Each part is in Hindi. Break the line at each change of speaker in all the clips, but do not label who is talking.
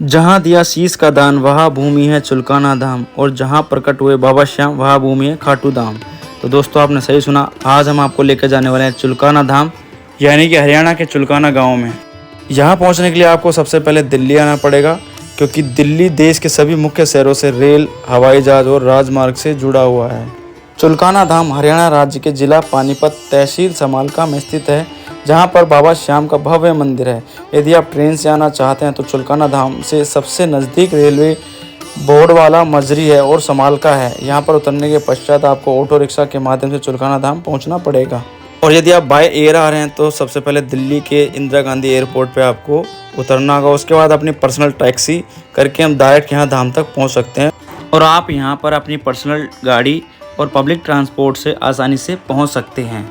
जहाँ दिया शीश का दान वहाँ भूमि है चुलकाना धाम, और जहाँ प्रकट हुए बाबा श्याम वहाँ भूमि है खाटू धाम। तो दोस्तों आपने सही सुना, आज हम आपको लेकर जाने वाले हैं चुलकाना धाम, यानी कि हरियाणा के चुलकाना गांव में। यहाँ पहुँचने के लिए आपको सबसे पहले दिल्ली आना पड़ेगा, क्योंकि दिल्ली देश के सभी मुख्य शहरों से रेल, हवाई जहाज और राजमार्ग से जुड़ा हुआ है। चुलकाना धाम हरियाणा राज्य के जिला पानीपत, तहसील समालका में स्थित है, जहां पर बाबा श्याम का भव्य मंदिर है। यदि आप ट्रेन से आना चाहते हैं तो चुलकाना धाम से सबसे नज़दीक रेलवे बोर्डवाला, मजरी है और समालका है। यहां पर उतरने के पश्चात आपको ऑटो रिक्शा के माध्यम से चुलकाना धाम पहुंचना पड़ेगा। और यदि आप बाय एयर आ रहे हैं तो सबसे पहले दिल्ली के इंदिरा गांधी एयरपोर्ट पे आपको उतरना होगा। उसके बाद अपनी पर्सनल टैक्सी करके हम डायरेक्ट यहाँ धाम तक पहुँच सकते हैं, और आप यहाँ पर अपनी पर्सनल गाड़ी और पब्लिक ट्रांसपोर्ट से आसानी से पहुँच सकते हैं।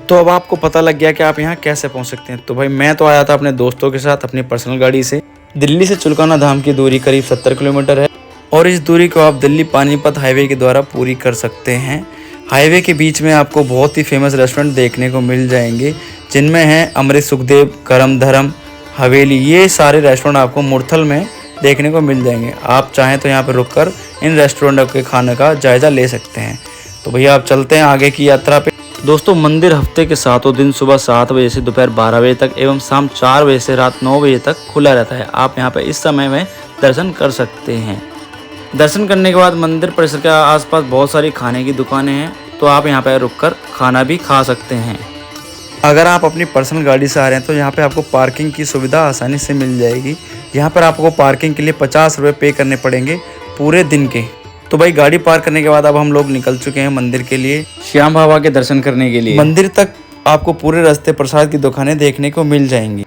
तो अब आपको पता लग गया कि आप यहाँ कैसे पहुँच सकते हैं। तो भाई मैं तो आया था अपने दोस्तों के साथ अपनी पर्सनल गाड़ी से। दिल्ली से चुलकाना धाम की दूरी करीब 70 किलोमीटर है, और इस दूरी को आप दिल्ली पानीपत हाईवे के द्वारा पूरी कर सकते हैं। हाईवे के बीच में आपको बहुत ही फेमस रेस्टोरेंट देखने को मिल जाएंगे, जिनमें हैं अमृत सुखदेव, करम धर्म, हवेली। ये सारे रेस्टोरेंट आपको मुरथल में देखने को मिल जाएंगे। आप चाहें तो यहाँ पर रुककर इन रेस्टोरेंटों के खाने का जायज़ा ले सकते हैं। तो भैया आप चलते हैं आगे की यात्रा पे। दोस्तों मंदिर हफ्ते के 7 दिन सुबह 7 बजे से दोपहर 12 बजे तक एवं शाम 4 बजे से रात 9 बजे तक खुला रहता है। आप यहाँ पर इस समय में दर्शन कर सकते हैं। दर्शन करने के बाद मंदिर परिसर के आसपास बहुत सारी खाने की दुकानें हैं, तो आप यहाँ पर रुककर खाना भी खा सकते हैं। अगर आप अपनी पर्सनल गाड़ी से आ रहे हैं तो यहाँ पे आपको पार्किंग की सुविधा आसानी से मिल जाएगी। यहाँ पर आपको पार्किंग के लिए 50 रुपये पे करने पड़ेंगे पूरे दिन के। तो भाई गाड़ी पार्क करने के बाद अब हम लोग निकल चुके हैं मंदिर के लिए, श्याम बाबा के दर्शन करने के लिए। मंदिर तक आपको पूरे रास्ते प्रसाद की दुकानें देखने को मिल जाएंगी।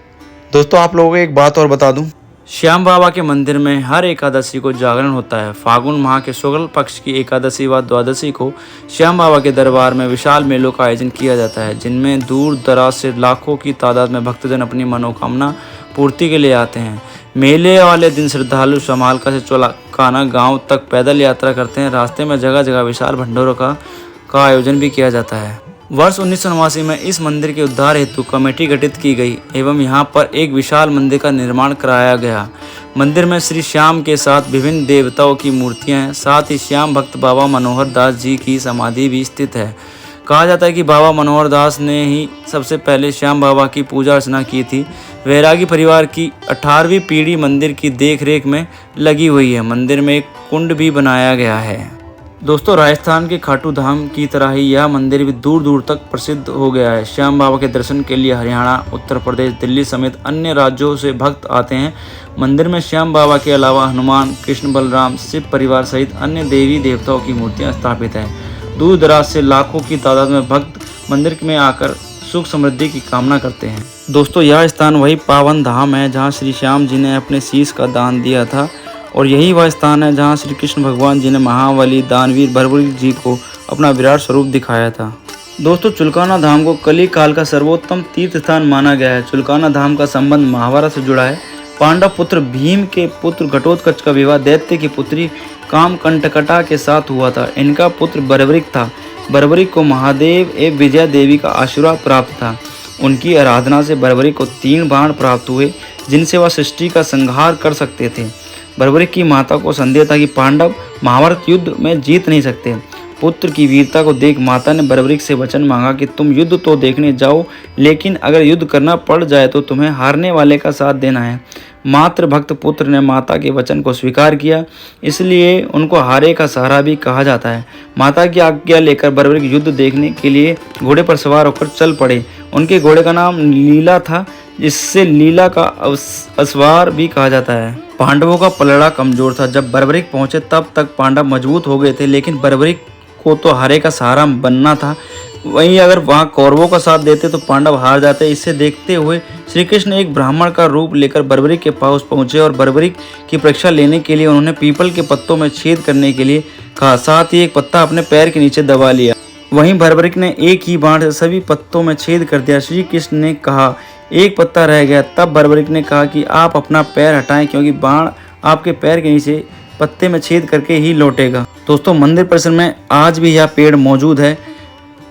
दोस्तों आप लोगों को एक बात और बता दूं, श्याम बाबा के मंदिर में हर एकादशी को जागरण होता है। फागुन माह के शुक्ल पक्ष की एकादशी व द्वादशी को श्याम बाबा के दरबार में विशाल मेलों का आयोजन किया जाता है, जिनमें दूर दराज से लाखों की तादाद में भक्तजन अपनी मनोकामना पूर्ति के लिए आते हैं। मेले वाले दिन श्रद्धालु समालका से चुलकाना गांव तक पैदल यात्रा करते हैं। रास्ते में जगह जगह विशाल भंडारों का आयोजन भी किया जाता है। वर्ष 1989 में इस मंदिर के उद्धार हेतु कमेटी गठित की गई एवं यहाँ पर एक विशाल मंदिर का निर्माण कराया गया। मंदिर में श्री श्याम के साथ विभिन्न देवताओं की मूर्तियां हैं। साथ ही श्याम भक्त बाबा मनोहर दास जी की समाधि भी स्थित है। कहा जाता है कि बाबा मनोहर दास ने ही सबसे पहले श्याम बाबा की पूजा अर्चना की थी। वैरागी परिवार की 18वीं पीढ़ी मंदिर की देखरेख में लगी हुई है। मंदिर में एक कुंड भी बनाया गया है। दोस्तों राजस्थान के खाटू धाम की तरह ही यह मंदिर भी दूर दूर तक प्रसिद्ध हो गया है। श्याम बाबा के दर्शन के लिए हरियाणा, उत्तर प्रदेश, दिल्ली समेत अन्य राज्यों से भक्त आते हैं। मंदिर में श्याम बाबा के अलावा हनुमान, कृष्ण, बलराम, शिव परिवार सहित अन्य देवी देवताओं की मूर्तियां स्थापित हैं। दूर दराज से लाखों की तादाद में भक्त मंदिर में आकर सुख समृद्धि की कामना करते हैं। दोस्तों यह स्थान वही पावन धाम है जहाँ श्री श्याम जी ने अपने शीश का दान दिया था, और यही वह स्थान है जहां श्री कृष्ण भगवान जी ने महाबली दानवीर भरबली जी को अपना विराट स्वरूप दिखाया था। दोस्तों चुलकाना धाम को कली काल का सर्वोत्तम तीर्थ स्थान माना गया है। चुलकाना धाम का संबंध महाभारत से जुड़ा है। पांडव पुत्र भीम के पुत्र घटोत्कच का विवाह दैत्य की पुत्री कामकंटकटा के साथ हुआ था। इनका पुत्र बर्बरिक था। बर्बरिक को महादेव एवं विजया देवी का आशीर्वाद प्राप्त था। उनकी आराधना से बर्बरिक को 3 बाण प्राप्त हुए, जिनसे वह सृष्टि का संहार कर सकते थे। बर्बरिक की माता को संदेह था कि पांडव महाभारत युद्ध में जीत नहीं सकते। पुत्र की वीरता को देख माता ने बर्बरिक से वचन मांगा कि तुम युद्ध तो देखने जाओ, लेकिन अगर युद्ध करना पड़ जाए तो तुम्हें हारने वाले का साथ देना है। मात्र भक्त पुत्र ने माता के वचन को स्वीकार किया, इसलिए उनको हारे का सहारा भी कहा जाता है। माता की आज्ञा लेकर बर्बरिक युद्ध देखने के लिए घोड़े पर सवार होकर चल पड़े। उनके घोड़े का नाम लीला था, जिससे लीला का असवार भी कहा जाता है। पांडवों का पलड़ा कमजोर था। जब बर्बरिक पहुंचे तब तक पांडव मजबूत हो गए थे, लेकिन बर्बरिक को तो हारे का सहारा बनना था। वहीं अगर वहां कौरवों का साथ देते तो पांडव हार जाते। इसे देखते हुए श्री कृष्ण एक ब्राह्मण का रूप लेकर बर्बरिक के पास पहुंचे और बर्बरिक की परीक्षा लेने के लिए उन्होंने पीपल के पत्तों में छेद करने के लिए कहा। साथ ही एक पत्ता अपने पैर के नीचे दबा लिया। वहीं बर्बरिक ने एक ही बाण से सभी पत्तों में छेद कर दिया। श्री कृष्ण ने कहा एक पत्ता रह गया। तब बर्बरिक ने कहा कि आप अपना पैर हटाएं, क्योंकि बाण आपके पैर के नीचे पत्ते में छेद करके ही लौटेगा। दोस्तों मंदिर परिसर में आज भी यह पेड़ मौजूद है।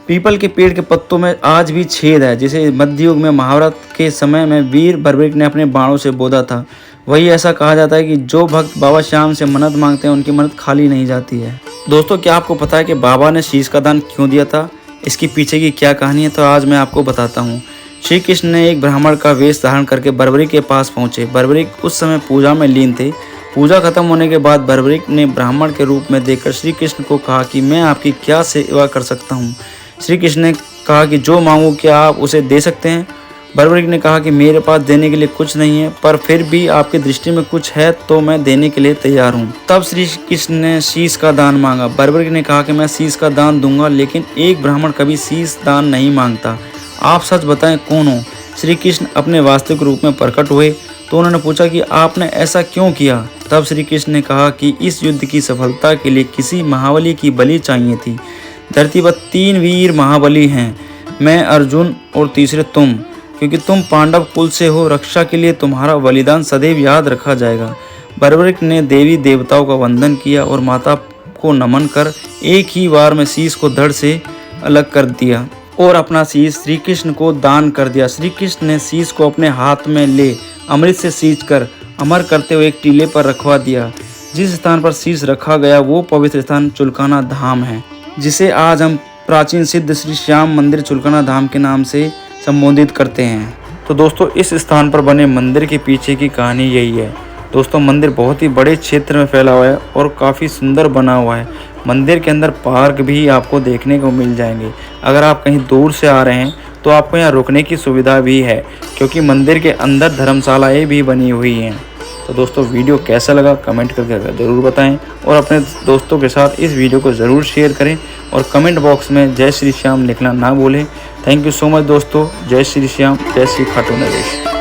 पीपल के पेड़ के पत्तों में आज भी छेद है, जिसे मध्य युग में महाभारत के समय में वीर बर्बरिक ने अपने बाणों से बोधा था। वही ऐसा कहा जाता है कि जो भक्त बाबा श्याम से मन्नत मांगते हैं उनकी मन्नत खाली नहीं जाती है। दोस्तों, क्या आपको पता है कि बाबा ने शीश का दान क्यों दिया था? इसकी पीछे की क्या कहानी है, तो आज मैं आपको बताता हूँ। श्री कृष्ण ने एक ब्राह्मण का वेश धारण करके बर्बरी के पास पहुँचे। बर्बरी उस समय पूजा में लीन थे। पूजा खत्म होने के बाद बर्बरिक ने ब्राह्मण के रूप में देखकर श्री कृष्ण को कहा कि मैं आपकी क्या सेवा कर सकता हूँ। श्री कृष्ण ने कहा कि जो मांगो क्या आप उसे दे सकते हैं। बर्बरिक ने कहा कि मेरे पास देने के लिए कुछ नहीं है, पर फिर भी आपकी दृष्टि में कुछ है तो मैं देने के लिए तैयार हूँ। तब श्री कृष्ण ने शीश का दान मांगा। बर्बरिक ने कहा कि मैं शीश का दान दूंगा, लेकिन एक ब्राह्मण कभी शीश दान नहीं मांगता। आप सच बताएं कौन हो? श्री कृष्ण अपने वास्तविक रूप में प्रकट हुए तो उन्होंने पूछा कि आपने ऐसा क्यों किया? तब श्री कृष्ण ने कहा कि इस युद्ध की सफलता के लिए किसी महाबली की बलि चाहिए थी। धरती पर 3 वीर महाबली हैं, मैं, अर्जुन और तीसरे तुम। क्योंकि तुम पांडव कुल से हो, रक्षा के लिए तुम्हारा बलिदान सदैव याद रखा जाएगा। बर्बरिक ने देवी देवताओं का वंदन किया और माता को नमन कर एक ही बार में शीश को धड़ से अलग कर दिया और अपना शीश श्री कृष्ण को दान कर दिया। श्री कृष्ण ने शीश को अपने हाथ में ले अमृत से सींच कर अमर करते हुए एक टीले पर रखवा दिया। जिस स्थान पर शीश रखा गया वो पवित्र स्थान चुलकाना धाम है, जिसे आज हम प्राचीन सिद्ध श्री श्याम मंदिर चुलकाना धाम के नाम से संबोधित करते हैं। तो दोस्तों, इस स्थान पर बने मंदिर के पीछे की कहानी यही है। दोस्तों, मंदिर बहुत ही बड़े क्षेत्र में फैला हुआ है और काफ़ी सुंदर बना हुआ है। मंदिर के अंदर पार्क भी आपको देखने को मिल जाएंगे। अगर आप कहीं दूर से आ रहे हैं तो आपको यहाँ रुकने की सुविधा भी है, क्योंकि मंदिर के अंदर धर्मशालाएँ भी बनी हुई हैं। तो दोस्तों, वीडियो कैसा लगा कमेंट करके ज़रूर बताएं और अपने दोस्तों के साथ इस वीडियो को ज़रूर शेयर करें और कमेंट बॉक्स में जय श्री श्याम लिखना ना भूलें। थैंक यू सो मच दोस्तों। जय श्री श्याम, जय श्री खाटू नरेश।